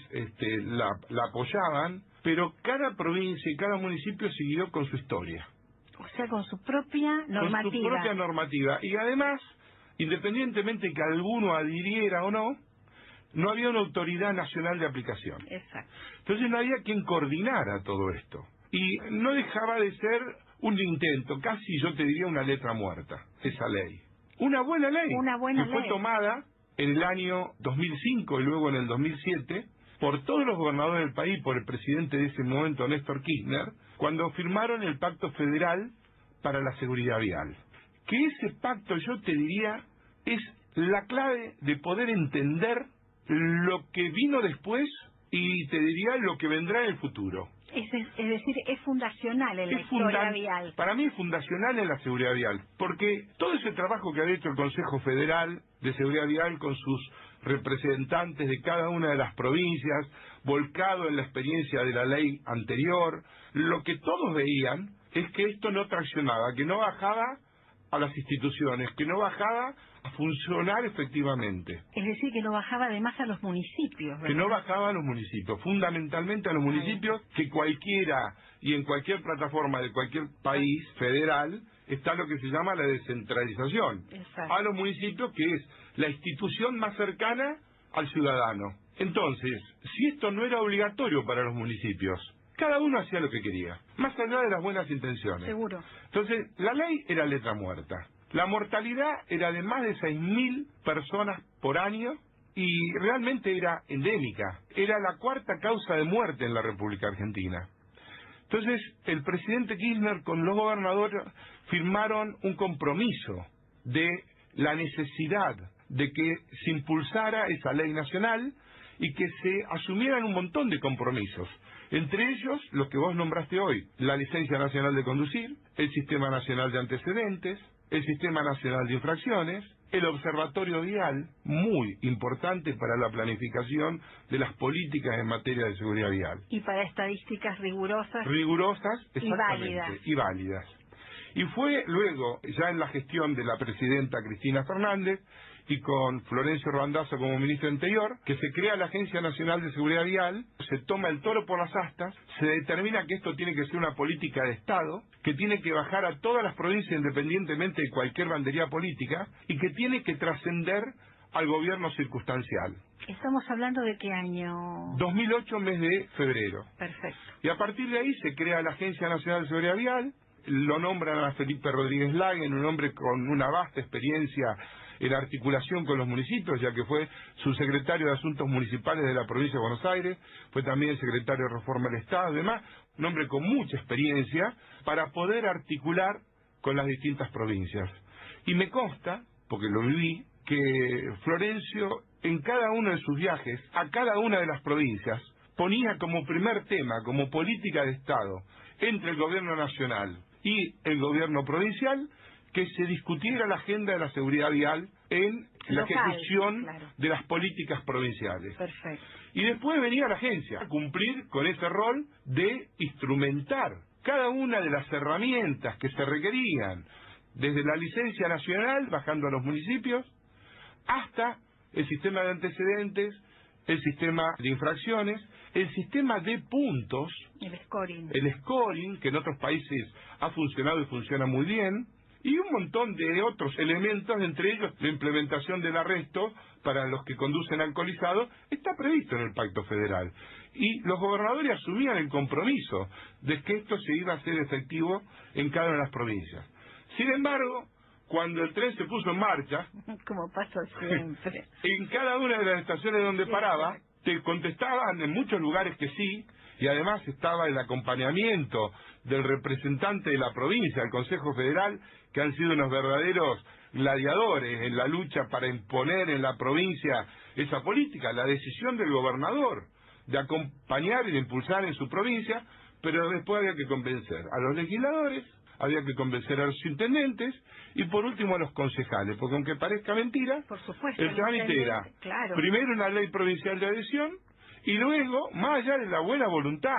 la apoyaban, pero cada provincia y cada municipio siguió con su historia. O sea, con su propia normativa. Con su propia normativa. Y además, independientemente que alguno adhiriera o no, no había una autoridad nacional de aplicación. Exacto. Entonces no había quien coordinara todo esto. Y no dejaba de ser un intento, casi yo te diría una letra muerta, esa ley. Una buena ley. Una buena que fue ley. tomada en el año 2005 y luego en el 2007 por todos los gobernadores del país, por el presidente de ese momento, Néstor Kirchner, cuando firmaron el Pacto Federal para la Seguridad Vial. Que ese pacto, yo te diría, es la clave de poder entender lo que vino después y te diría lo que vendrá en el futuro. Es decir, es fundacional en la historia vial. Para mí es fundacional en la seguridad vial, porque todo ese trabajo que ha hecho el Consejo Federal de Seguridad Vial con sus representantes de cada una de las provincias, volcado en la experiencia de la ley anterior, lo que todos veían es que esto no traccionaba, que no bajaba a las instituciones, que no bajaba a funcionar efectivamente. Es decir, que no bajaba además a los municipios, ¿verdad? Que no bajaba a los municipios, fundamentalmente a los municipios, que cualquiera y en cualquier plataforma de cualquier país federal está lo que se llama la descentralización. Exacto. A los municipios, que es la institución más cercana al ciudadano. Entonces, si esto no era obligatorio para los municipios, cada uno hacía lo que quería, más allá de las buenas intenciones. Seguro. Entonces, la ley era letra muerta. La mortalidad era de más de 6.000 personas por año y realmente era endémica. Era la cuarta causa de muerte en la República Argentina. Entonces, el presidente Kirchner con los gobernadores firmaron un compromiso de la necesidad de que se impulsara esa ley nacional y que se asumieran un montón de compromisos. Entre ellos, los que vos nombraste hoy, la licencia nacional de conducir, el sistema nacional de antecedentes, el sistema nacional de infracciones, el observatorio vial, muy importante para la planificación de las políticas en materia de seguridad vial. Y para estadísticas rigurosas. Rigurosas, exactamente, y válidas. Y fue luego, ya en la gestión de la presidenta Cristina Fernández, y con Florencio Randazzo como ministro de Interior, que se crea la Agencia Nacional de Seguridad Vial, se toma el toro por las astas, se determina que esto tiene que ser una política de Estado, que tiene que bajar a todas las provincias independientemente de cualquier bandería política, y que tiene que trascender al gobierno circunstancial. ¿Estamos hablando de qué año? 2008, mes de febrero. Perfecto. Y a partir de ahí se crea la Agencia Nacional de Seguridad Vial, lo nombran a Felipe Rodríguez Lagen, un hombre con una vasta experiencia en articulación con los municipios, ya que fue subsecretario de Asuntos Municipales de la provincia de Buenos Aires, fue también secretario de Reforma del Estado, además, un hombre con mucha experiencia para poder articular con las distintas provincias. Y me consta, porque lo viví, que Florencio, en cada uno de sus viajes, a cada una de las provincias, ponía como primer tema, como política de Estado, entre el gobierno nacional y el gobierno provincial, que se discutiera la agenda de la seguridad vial en la ejecución de las políticas provinciales. Perfecto. Y después venía la agencia a cumplir con ese rol de instrumentar cada una de las herramientas que se requerían, desde la licencia nacional, bajando a los municipios, hasta el sistema de antecedentes, el sistema de infracciones, el sistema de puntos, el scoring, que en otros países ha funcionado y funciona muy bien, y un montón de otros elementos, entre ellos la implementación del arresto para los que conducen alcoholizados, está previsto en el Pacto Federal. Y los gobernadores asumían el compromiso de que esto se iba a hacer efectivo en cada una de las provincias. Sin embargo, cuando el tren se puso en marcha, como pasó siempre, en cada una de las estaciones donde paraba, te contestaban en muchos lugares que sí, y además estaba el acompañamiento del representante de la provincia, del Consejo Federal, que han sido unos verdaderos gladiadores en la lucha para imponer en la provincia esa política, la decisión del gobernador de acompañar y de impulsar en su provincia, pero después había que convencer a los legisladores, había que convencer a los intendentes y por último a los concejales, porque aunque parezca mentira, por supuesto, el trámite era primero una ley provincial de adhesión y luego, más allá de la buena voluntad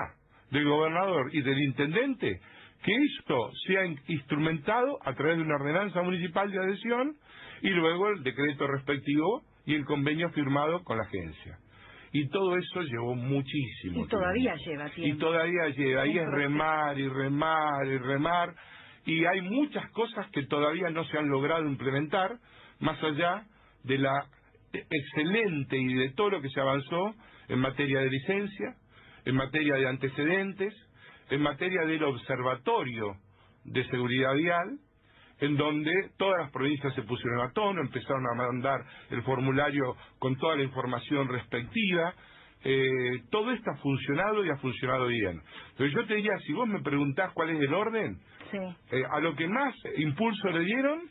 del gobernador y del intendente, que esto sea instrumentado a través de una ordenanza municipal de adhesión y luego el decreto respectivo y el convenio firmado con la agencia. Y todo eso llevó muchísimo tiempo. Y todavía lleva tiempo. Y todavía lleva. Ahí es remar y remar y remar. Y hay muchas cosas que todavía no se han logrado implementar, más allá de la excelente y de todo lo que se avanzó en materia de licencia, en materia de antecedentes, en materia del observatorio de seguridad vial, en donde todas las provincias se pusieron a tono, empezaron a mandar el formulario con toda la información respectiva. Todo esto ha funcionado y ha funcionado bien. Pero yo te diría, si vos me preguntás cuál es el orden, a lo que más impulso le dieron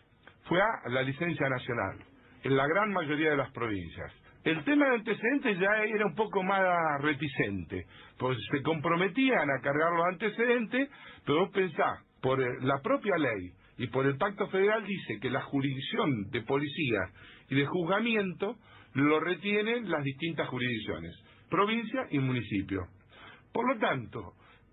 fue a la licencia nacional, en la gran mayoría de las provincias. El tema de antecedentes ya era un poco más reticente, pues se comprometían a cargar los antecedentes, pero vos pensás, por la propia ley y por el Pacto Federal dice que la jurisdicción de policía y de juzgamiento lo retienen las distintas jurisdicciones, provincia y municipio. Por lo tanto,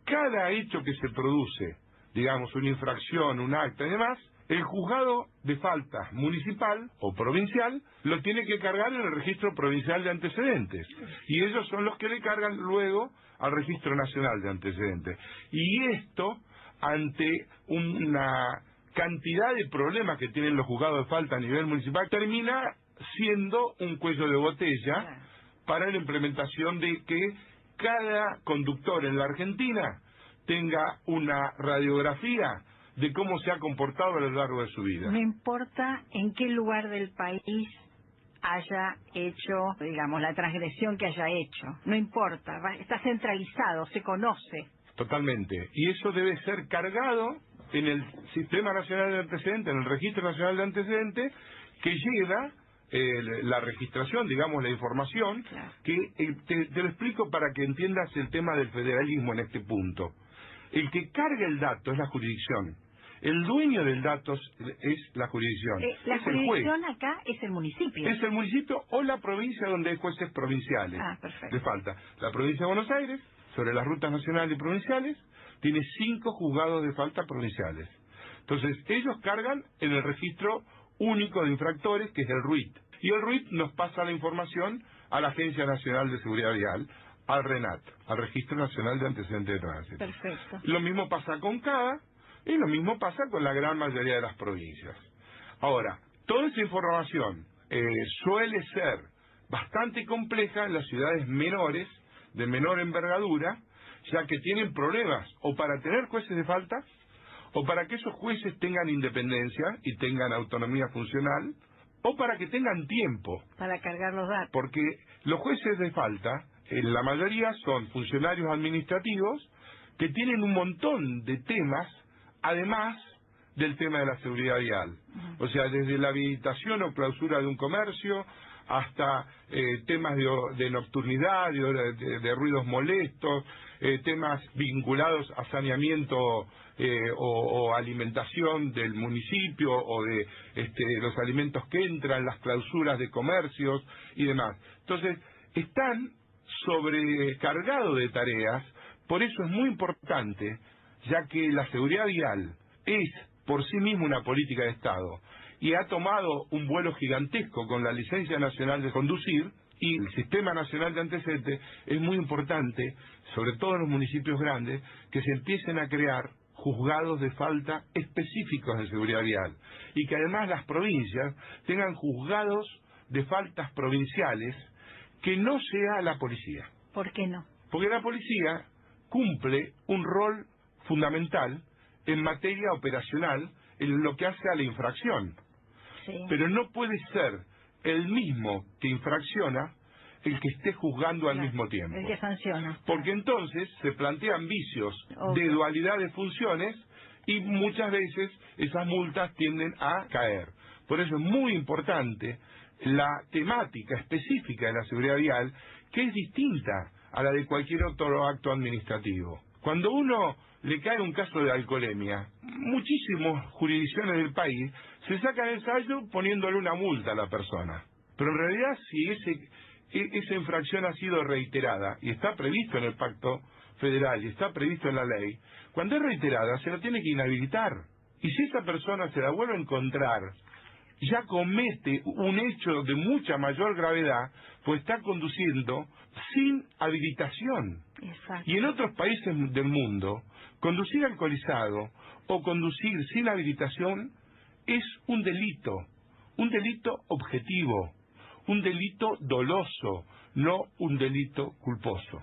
cada hecho que se produce, digamos una infracción, un acta y demás, el juzgado de faltas municipal o provincial lo tiene que cargar en el registro provincial de antecedentes. Y ellos son los que le cargan luego al registro nacional de antecedentes. Y esto, ante una cantidad de problemas que tienen los juzgados de falta a nivel municipal, termina siendo un cuello de botella para la implementación de que cada conductor en la Argentina tenga una radiografía de cómo se ha comportado a lo largo de su vida. No importa en qué lugar del país haya hecho, digamos, la transgresión que haya hecho. No importa, está centralizado, se conoce. Totalmente. Y eso debe ser cargado en el Sistema Nacional de Antecedentes, en el Registro Nacional de Antecedentes, que lleva la registración, digamos, la información, claro. Que te lo explico para que entiendas el tema del federalismo en este punto. El que carga el dato es la jurisdicción. El dueño del dato es la jurisdicción. La es el juez. jurisdicción acá es el municipio. Es el municipio o la provincia donde hay jueces provinciales. Ah, perfecto. Le falta la provincia de Buenos Aires, sobre las rutas nacionales y provinciales, tiene 5 juzgados de falta provinciales. Entonces, ellos cargan en el registro único de infractores, que es el RUIT. Y el RUIT nos pasa la información a la Agencia Nacional de Seguridad Vial, al RENAT, al Registro Nacional de Antecedentes de Tránsito. Perfecto. Lo mismo pasa con CADA y lo mismo pasa con la gran mayoría de las provincias. Ahora, toda esa información suele ser bastante compleja en las ciudades menores, de menor envergadura, ya que tienen problemas o para tener jueces de falta, o para que esos jueces tengan independencia y tengan autonomía funcional, o para que tengan tiempo. Para cargar los datos. Porque los jueces de falta, en la mayoría son funcionarios administrativos que tienen un montón de temas, además del tema de la seguridad vial. O sea, desde la habilitación o clausura de un comercio, hasta temas de nocturnidad, de ruidos molestos, temas vinculados a saneamiento o alimentación del municipio, o de los alimentos que entran, las clausuras de comercios y demás. Entonces, están sobrecargados de tareas, por eso es muy importante, ya que la seguridad vial es por sí misma una política de Estado, y ha tomado un vuelo gigantesco con la licencia nacional de conducir, y el Sistema Nacional de Antecedentes. Es muy importante, sobre todo en los municipios grandes, que se empiecen a crear juzgados de falta específicos de seguridad vial, y que además las provincias tengan juzgados de faltas provinciales que no sea la policía. ¿Por qué no? Porque la policía cumple un rol fundamental en materia operacional en lo que hace a la infracción. Sí. Pero no puede ser el mismo que infracciona el que esté juzgando al mismo tiempo. El que sanciona. Porque entonces se plantean vicios de dualidad de funciones y muchas veces esas multas tienden a caer. Por eso es muy importante la temática específica de la seguridad vial, que es distinta a la de cualquier otro acto administrativo. Cuando uno le cae un caso de alcoholemia, muchísimas jurisdicciones del país se sacan el saldo poniéndole una multa a la persona. Pero en realidad, si esa infracción ha sido reiterada, y está previsto en el Pacto Federal y está previsto en la ley, cuando es reiterada se la tiene que inhabilitar. Y si esa persona se la vuelve a encontrar, ya comete un hecho de mucha mayor gravedad, pues está conduciendo sin habilitación. Exacto. Y en otros países del mundo, conducir alcoholizado o conducir sin habilitación es un delito objetivo, un delito doloso, no un delito culposo.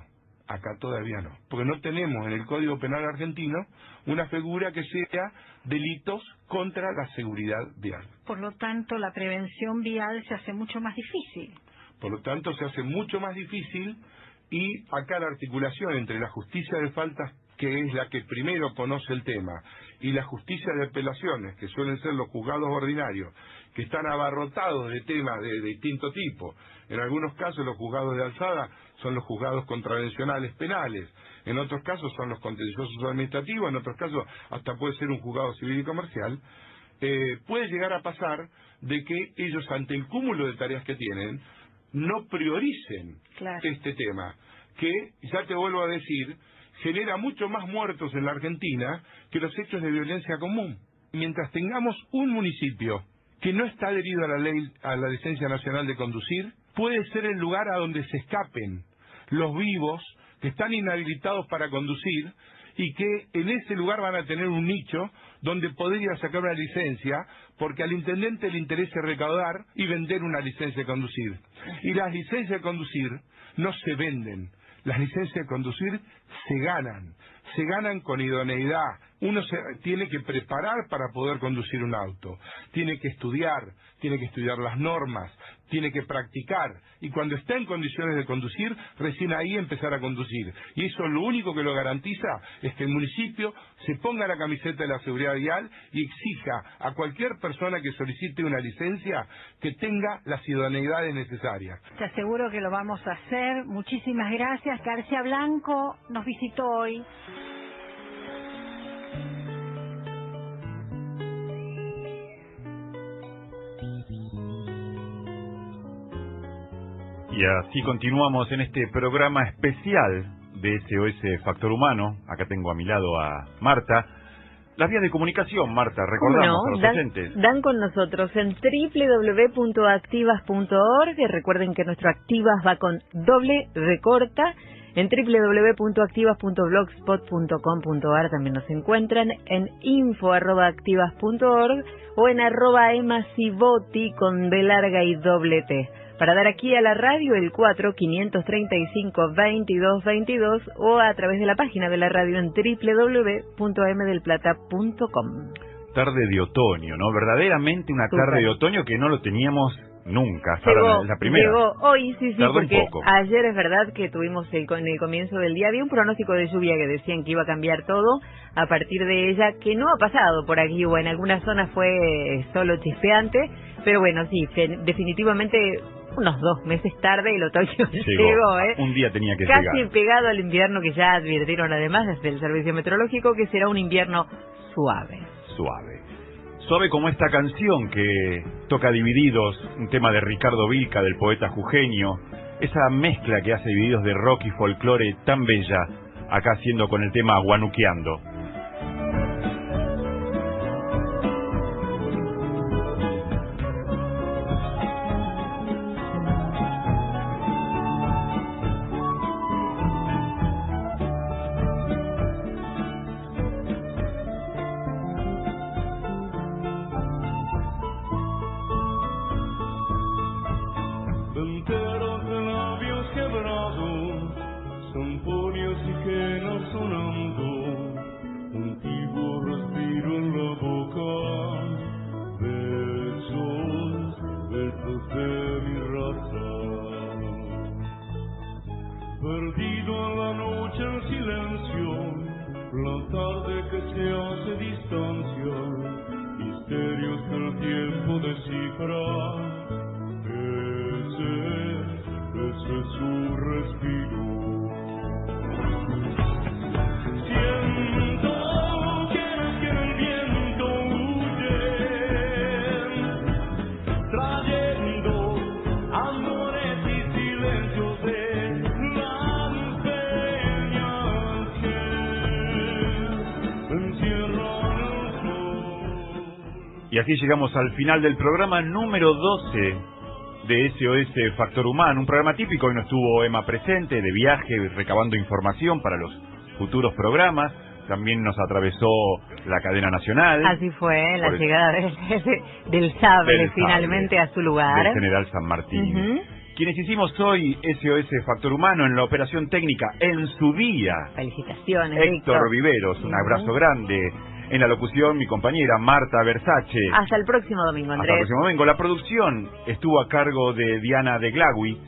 Acá todavía no, porque no tenemos en el Código Penal argentino una figura que sea delitos contra la seguridad vial. Por lo tanto, la prevención vial se hace mucho más difícil. Por lo tanto, se hace mucho más difícil, y acá la articulación entre la justicia de faltas, que es la que primero conoce el tema, y la justicia de apelaciones, que suelen ser los juzgados ordinarios, que están abarrotados de temas de distinto tipo. En algunos casos los juzgados de alzada son los juzgados contravencionales penales, en otros casos son los contenciosos administrativos, en otros casos hasta puede ser un juzgado civil y comercial. Puede llegar a pasar de que ellos, ante el cúmulo de tareas que tienen, no prioricen este tema, que, ya te vuelvo a decir, genera mucho más muertos en la Argentina que los hechos de violencia común. Mientras tengamos un municipio que no está adherido a la ley, a la licencia nacional de conducir, puede ser el lugar a donde se escapen los vivos que están inhabilitados para conducir, y que en ese lugar van a tener un nicho donde podría sacar una licencia, porque al intendente le interesa recaudar y vender una licencia de conducir. Y las licencias de conducir no se venden, las licencias de conducir se ganan, se ganan con idoneidad. Uno se tiene que preparar para poder conducir un auto, tiene que estudiar las normas, tiene que practicar, y cuando está en condiciones de conducir, recién ahí empezar a conducir. Y eso lo único que lo garantiza es que el municipio se ponga la camiseta de la seguridad vial y exija a cualquier persona que solicite una licencia que tenga las idoneidades necesarias. Te aseguro que lo vamos a hacer. Muchísimas gracias. García Blanco nos visitó hoy. Y así continuamos en este programa especial de SOS Factor Humano. Acá tengo a mi lado a Marta. Las vías de comunicación, Marta, recordamos a los oyentes. Dan con nosotros en www.activas.org. Recuerden que nuestro Activas va con doble recorta. En www.activas.blogspot.com.ar también nos encuentran, en info@activas.org o en @emasivoti con B larga y doble T. Para dar aquí a la radio el 4535-2222 o a través de la página de la radio en www.mdelplata.com. Tarde de otoño, ¿no? Verdaderamente una tarde de otoño que no lo teníamos nunca, hasta la primera. Llegó hoy, sí, tardó porque un poco. Ayer es verdad que tuvimos en el comienzo del día, había un pronóstico de lluvia que decían que iba a cambiar todo a partir de ella, que no ha pasado por aquí, o en algunas zonas fue solo chispeante, pero bueno, sí, definitivamente unos 2 meses tarde el otoño llegó, ¿eh? Un día tenía que llegar. Casi pegado al invierno, que ya advirtieron además desde el Servicio Meteorológico que será un invierno suave. Suave como esta canción que toca Divididos, un tema de Ricardo Vilca, del poeta jujeño, esa mezcla que hace Divididos de rock y folclore tan bella, acá haciendo con el tema Guanuqueando. Y así llegamos al final del programa número 12 de SOS Factor Humano, un programa típico. Hoy no estuvo Emma presente, de viaje, recabando información para los futuros programas. También nos atravesó la cadena nacional. Así fue, la llegada del sable finalmente a su lugar. Del General San Martín. Quienes hicimos hoy SOS Factor Humano en la operación técnica en su día. Felicitaciones, Héctor Viveros, un abrazo grande. En la locución, mi compañera Marta Versace. Hasta el próximo domingo, Andrés. Hasta el próximo domingo. La producción estuvo a cargo de Diana de Glagui,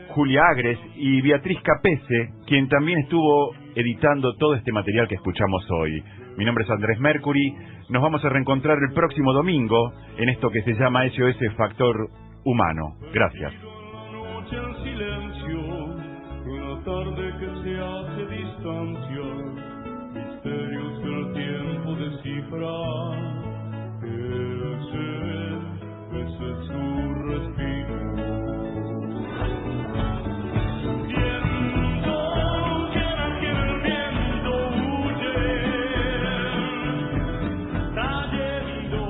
Julia Agres y Beatriz Capese, quien también estuvo editando todo este material que escuchamos hoy. Mi nombre es Andrés Mercury. Nos vamos a reencontrar el próximo domingo en esto que se llama SOS Factor Humano. Gracias. La tarde que se hace distancia, misterios del tiempo descifrar. Ese es su respiro. Viento, quiera que el viento huye, trayendo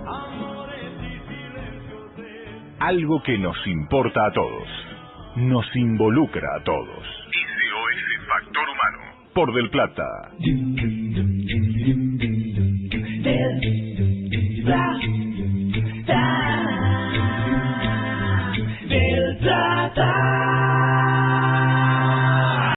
amores y silencios de... Algo que nos importa a todos, nos involucra a todos. SOS Factor Humano, por Del Plata.